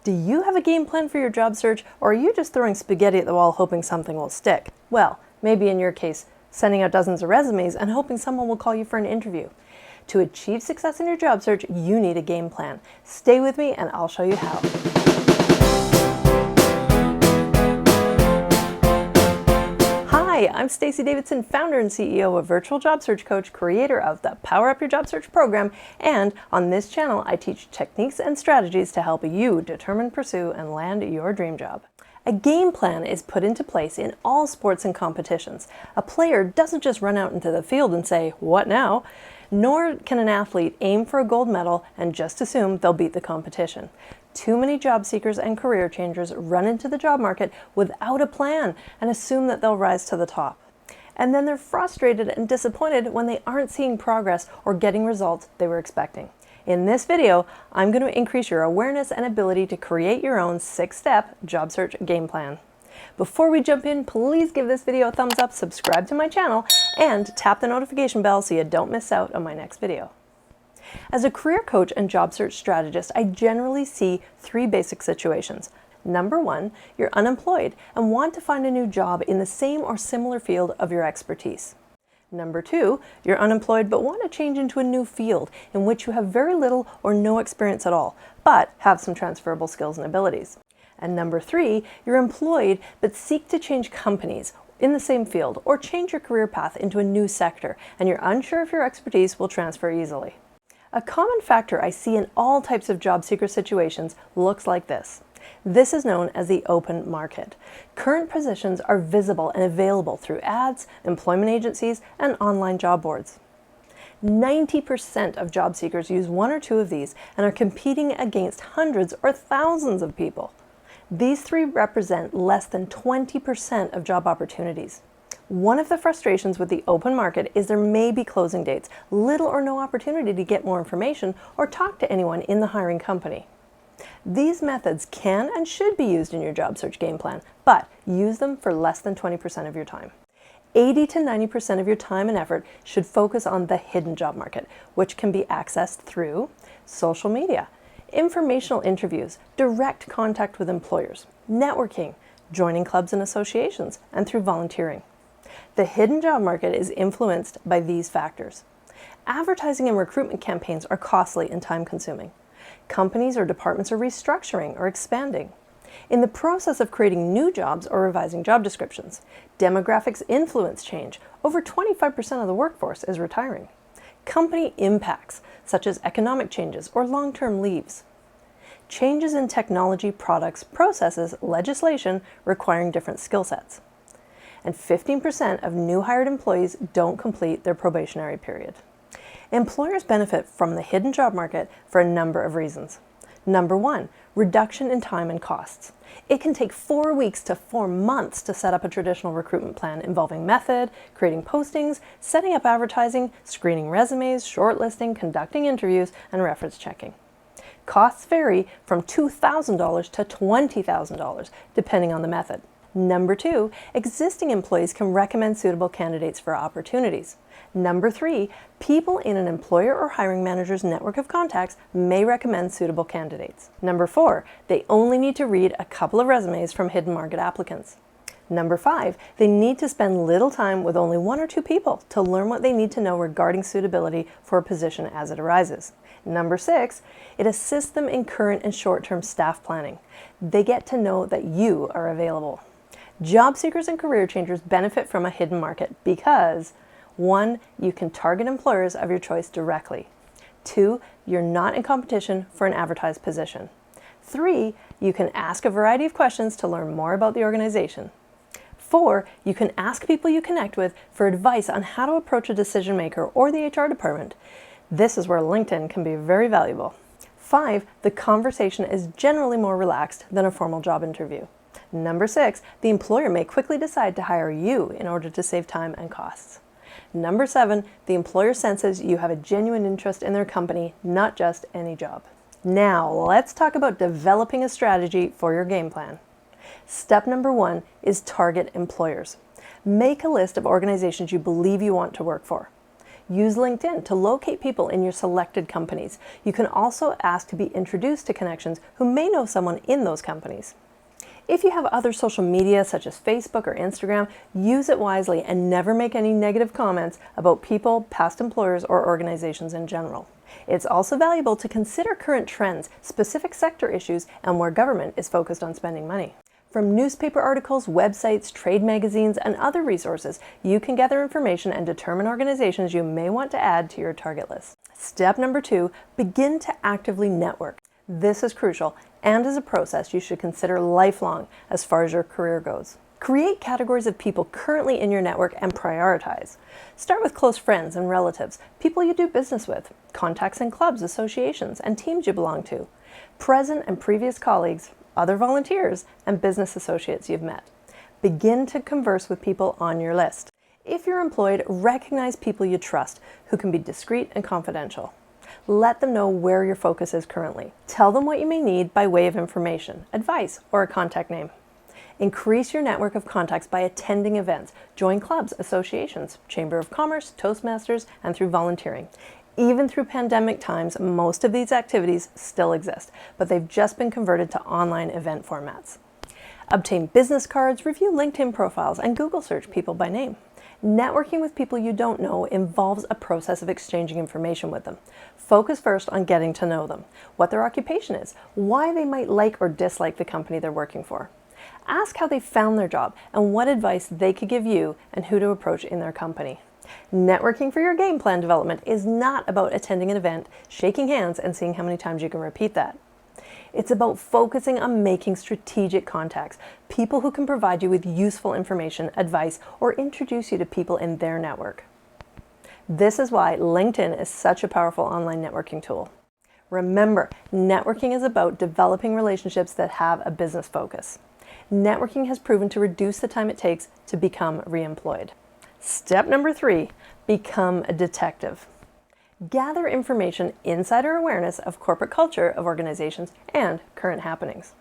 Do you have a game plan for your job search, or are you just throwing spaghetti at the wall hoping something will stick? Well, maybe in your case, sending out dozens of resumes and hoping someone will call you for an interview. To achieve success in your job search, you need a game plan. Stay with me and I'll show you how. Hi, I'm Stacey Davidson, founder and CEO of Virtual Job Search Coach, creator of the Power Up Your Job Search program, and on this channel I teach techniques and strategies to help you determine, pursue, and land your dream job. A game plan is put into place in all sports and competitions. A player doesn't just run out into the field and say, "What now?" Nor can an athlete aim for a gold medal and just assume they'll beat the competition. Too many job seekers and career changers run into the job market without a plan and assume that they'll rise to the top. And then they're frustrated and disappointed when they aren't seeing progress or getting results they were expecting. In this video, I'm going to increase your awareness and ability to create your own 6-step job search game plan. Before we jump in, please give this video a thumbs up, subscribe to my channel, and tap the notification bell so you don't miss out on my next video. As a career coach and job search strategist, I generally see 3 basic situations. Number 1, you're unemployed and want to find a new job in the same or similar field of your expertise. Number 2, you're unemployed but want to change into a new field in which you have very little or no experience at all, but have some transferable skills and abilities. And number 3, you're employed but seek to change companies in the same field or change your career path into a new sector, and you're unsure if your expertise will transfer easily. A common factor I see in all types of job seeker situations looks like this. This is known as the open market. Current positions are visible and available through ads, employment agencies, and online job boards. 90% of job seekers use 1 or 2 of these and are competing against hundreds or thousands of people. These 3 represent less than 20% of job opportunities. One of the frustrations with the open market is there may be closing dates, little or no opportunity to get more information or talk to anyone in the hiring company. These methods can and should be used in your job search game plan, but use them for less than 20% of your time. 80 to 90% of your time and effort should focus on the hidden job market, which can be accessed through social media, informational interviews, direct contact with employers, networking, joining clubs and associations, and through volunteering. The hidden job market is influenced by these factors. Advertising and recruitment campaigns are costly and time-consuming. Companies or departments are restructuring or expanding. In the process of creating new jobs or revising job descriptions, demographics influence change. Over 25% of the workforce is retiring. Company impacts, such as economic changes or long-term leaves. Changes in technology, products, processes, legislation requiring different skill sets. And 15% of new hired employees don't complete their probationary period. Employers benefit from the hidden job market for a number of reasons. Number 1, reduction in time and costs. It can take 4 weeks to 4 months to set up a traditional recruitment plan involving method, creating postings, setting up advertising, screening resumes, shortlisting, conducting interviews, and reference checking. Costs vary from $2,000 to $20,000, depending on the method. Number 2, existing employees can recommend suitable candidates for opportunities. Number 3, people in an employer or hiring manager's network of contacts may recommend suitable candidates. Number 4, they only need to read a couple of resumes from hidden market applicants. Number 5, they need to spend little time with only 1 or 2 people to learn what they need to know regarding suitability for a position as it arises. Number 6, it assists them in current and short-term staff planning. They get to know that you are available. Job seekers and career changers benefit from a hidden market because 1, you can target employers of your choice directly. 2, you're not in competition for an advertised position. 3, you can ask a variety of questions to learn more about the organization. 4, you can ask people you connect with for advice on how to approach a decision maker or the HR department. This is where LinkedIn can be very valuable. 5, the conversation is generally more relaxed than a formal job interview. Number 6, the employer may quickly decide to hire you in order to save time and costs. Number 7, the employer senses you have a genuine interest in their company, not just any job. Now, let's talk about developing a strategy for your game plan. Step number 1 is target employers. Make a list of organizations you believe you want to work for. Use LinkedIn to locate people in your selected companies. You can also ask to be introduced to connections who may know someone in those companies. If you have other social media such as Facebook or Instagram, use it wisely and never make any negative comments about people, past employers, or organizations in general. It's also valuable to consider current trends, specific sector issues, and where government is focused on spending money. From newspaper articles, websites, trade magazines, and other resources, you can gather information and determine organizations you may want to add to your target list. Step number 2, begin to actively network. This is crucial and is a process you should consider lifelong as far as your career goes. Create categories of people currently in your network and prioritize. Start with close friends and relatives, people you do business with, contacts in clubs, associations, and teams you belong to, present and previous colleagues, other volunteers, and business associates you've met. Begin to converse with people on your list. If you're employed, recognize people you trust who can be discreet and confidential. Let them know where your focus is currently. Tell them what you may need by way of information, advice, or a contact name. Increase your network of contacts by attending events. Join clubs, associations, Chamber of Commerce, Toastmasters, and through volunteering. Even through pandemic times, most of these activities still exist, but they've just been converted to online event formats. Obtain business cards, review LinkedIn profiles, and Google search people by name. Networking with people you don't know involves a process of exchanging information with them. Focus first on getting to know them, what their occupation is, why they might like or dislike the company they're working for. Ask how they found their job and what advice they could give you and who to approach in their company. Networking for your game plan development is not about attending an event, shaking hands, and seeing how many times you can repeat that. It's about focusing on making strategic contacts, people who can provide you with useful information, advice, or introduce you to people in their network. This is why LinkedIn is such a powerful online networking tool. Remember, networking is about developing relationships that have a business focus. Networking has proven to reduce the time it takes to become re-employed. Step number 3, become a detective. Gather information, insider awareness of corporate culture of organizations and current happenings.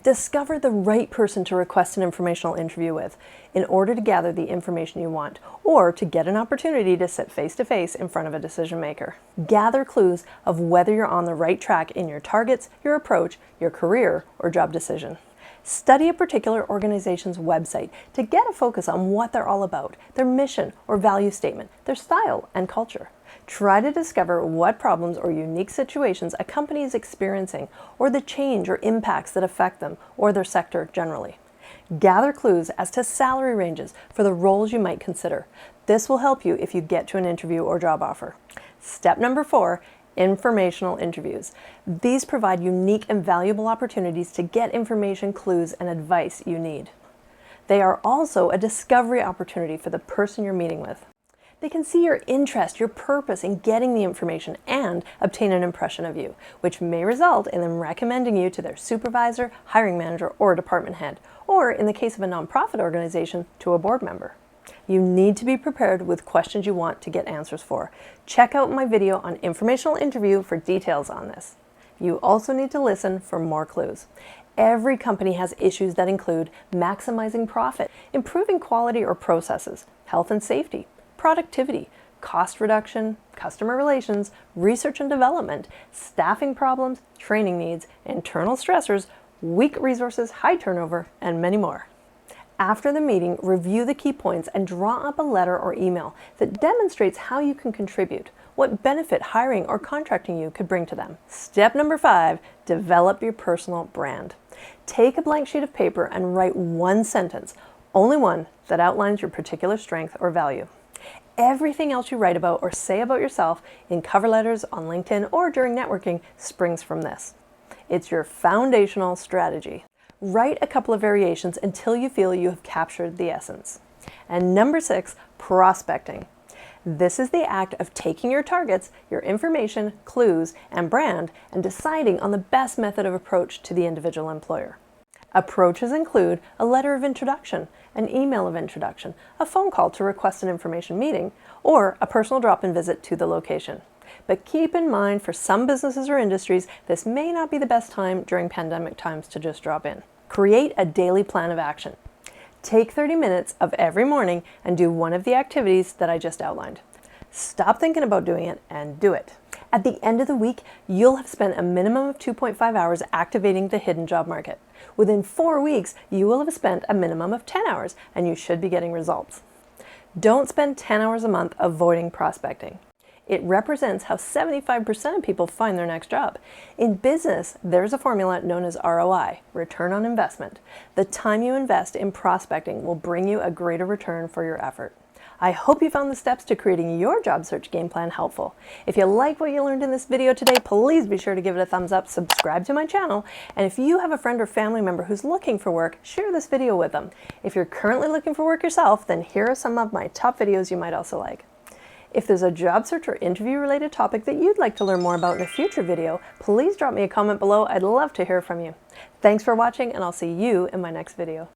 Discover the right person to request an informational interview with in order to gather the information you want or to get an opportunity to sit face-to-face in front of a decision maker. Gather clues of whether you're on the right track in your targets, your approach, your career, or job decision. Study a particular organization's website to get a focus on what they're all about, their mission or value statement, their style and culture. Try to discover what problems or unique situations a company is experiencing or the change or impacts that affect them or their sector generally. Gather clues as to salary ranges for the roles you might consider. This will help you if you get to an interview or job offer. Step number 4, informational interviews. These provide unique and valuable opportunities to get information, clues, and advice you need. They are also a discovery opportunity for the person you're meeting with. They can see your interest, your purpose in getting the information, and obtain an impression of you, which may result in them recommending you to their supervisor, hiring manager, or department head, or in the case of a nonprofit organization, to a board member. You need to be prepared with questions you want to get answers for. Check out my video on informational interview for details on this. You also need to listen for more clues. Every company has issues that include maximizing profit, improving quality or processes, health and safety, productivity, cost reduction, customer relations, research and development, staffing problems, training needs, internal stressors, weak resources, high turnover, and many more. After the meeting, review the key points and draw up a letter or email that demonstrates how you can contribute, what benefit hiring or contracting you could bring to them. Step number 5, develop your personal brand. Take a blank sheet of paper and write one sentence, only one, that outlines your particular strength or value. Everything else you write about or say about yourself in cover letters, on LinkedIn, or during networking springs from this. It's your foundational strategy. Write a couple of variations until you feel you have captured the essence. And number 6, prospecting. This is the act of taking your targets, your information, clues, and brand, and deciding on the best method of approach to the individual employer. Approaches include a letter of introduction, an email of introduction, a phone call to request an information meeting, or a personal drop-in visit to the location. But keep in mind, for some businesses or industries, this may not be the best time during pandemic times to just drop in. Create a daily plan of action. Take 30 minutes of every morning and do one of the activities that I just outlined. Stop thinking about doing it and do it. At the end of the week, you'll have spent a minimum of 2.5 hours activating the hidden job market. Within 4 weeks, you will have spent a minimum of 10 hours, and you should be getting results. Don't spend 10 hours a month avoiding prospecting. It represents how 75% of people find their next job. In business, there's a formula known as ROI, return on investment. The time you invest in prospecting will bring you a greater return for your effort. I hope you found the steps to creating your job search game plan helpful. If you like what you learned in this video today, please be sure to give it a thumbs up, subscribe to my channel, and if you have a friend or family member who's looking for work, share this video with them. If you're currently looking for work yourself, then here are some of my top videos you might also like. If there's a job search or interview related topic that you'd like to learn more about in a future video, please drop me a comment below. I'd love to hear from you. Thanks for watching, and I'll see you in my next video.